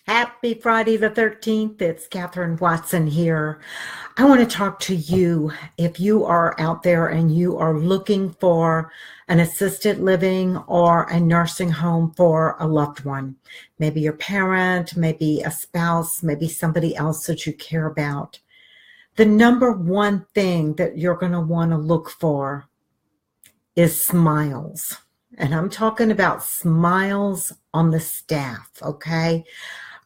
Happy Friday the 13th. It's Katherine Watson here. I want to talk to you if you are out there and you are looking for an assisted living or a nursing home for a loved one. Maybe your parent, maybe a spouse, maybe somebody else that you care about. The number one thing that you're going to want to look for is smiles. And I'm talking about smiles on the staff, okay?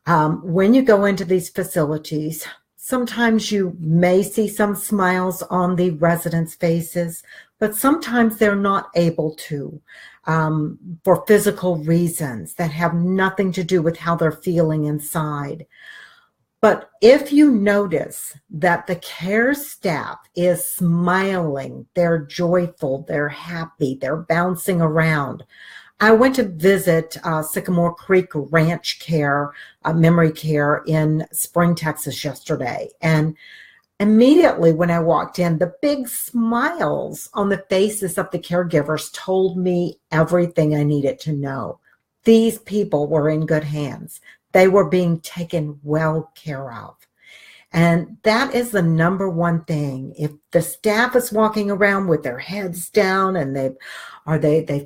When you go into these facilities, sometimes you may see some smiles on the residents' faces, but sometimes they're not able to for physical reasons that have nothing to do with how they're feeling inside. But if you notice that the care staff is smiling, they're joyful, they're happy, they're bouncing around. I went to visit Sycamore Creek Ranch Care, Memory Care in Spring, Texas yesterday. And immediately when I walked in, the big smiles on the faces of the caregivers told me everything I needed to know. These people were in good hands. They were being taken well care of. And that is the number one thing. If the staff is walking around with their heads down and they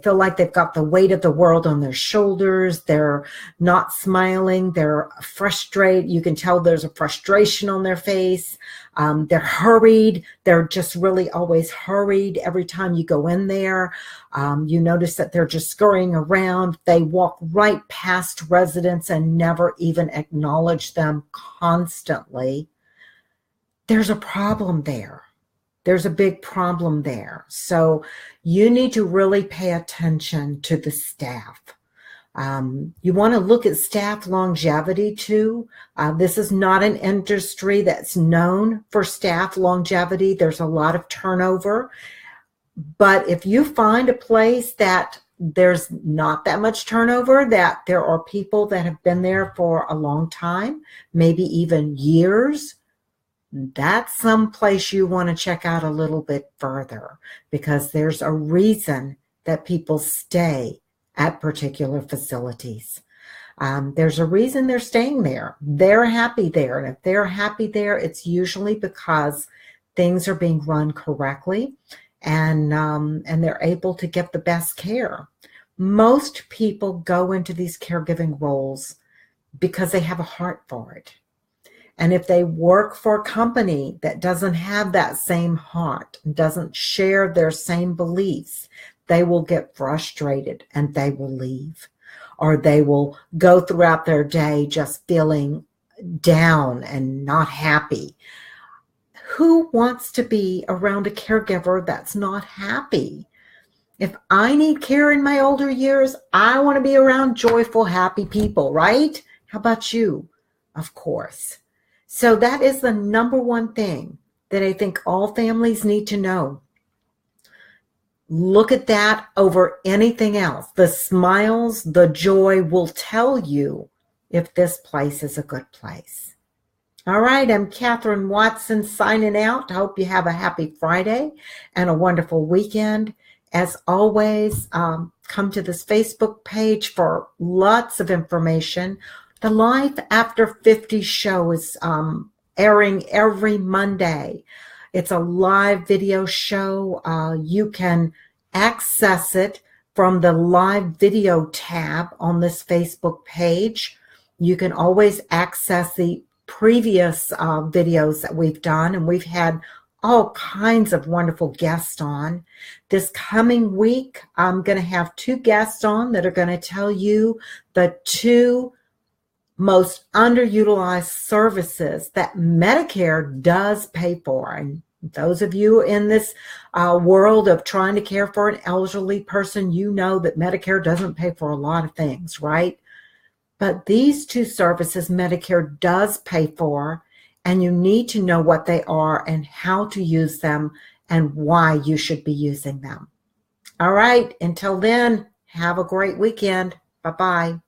feel like they've got the weight of the world on their shoulders, they're not smiling, they're frustrated. You can tell there's a frustration on their face. They're hurried. They're just really always hurried every time you go in there. You notice that they're just scurrying around. They walk right past residents and never even acknowledge them constantly. There's a problem there. There's a big problem there. So you need to really pay attention to the staff. You want to look at staff longevity too. This is not an industry that's known for staff longevity. There's a lot of turnover. But if you find a place that there's not that much turnover, that there are people that have been there for a long time, maybe even years, that's some place you want to check out a little bit further, because there's a reason that people stay at particular facilities. There's a reason they're staying there. They're happy there. And if they're happy there, it's usually because things are being run correctly and they're able to get the best care. Most people go into these caregiving roles because they have a heart for it. And if they work for a company that doesn't have that same heart, doesn't share their same beliefs, they will get frustrated and they will leave. Or they will go throughout their day just feeling down and not happy. Who wants to be around a caregiver that's not happy? If I need care in my older years, I want to be around joyful, happy people, right? How about you? Of course. So that is the number one thing that I think all families need to know. Look at that over anything else. The smiles, the joy will tell you if this place is a good place. All right, I'm Katherine Watson signing out. I hope you have a happy Friday and a wonderful weekend. As always, come to this Facebook page for lots of information. The Life After 50 show is airing every Monday. It's a live video show. You can access it from the live video tab on this Facebook page. You can always access the previous videos that we've done, and we've had all kinds of wonderful guests on. This coming week, I'm going to have two guests on that are going to tell you the two most underutilized services that Medicare does pay for. And those of you in this world of trying to care for an elderly person, you know that Medicare doesn't pay for a lot of things, right? But these two services Medicare does pay for, and you need to know what they are and how to use them and why you should be using them. All right, until then, have a great weekend. Bye-bye.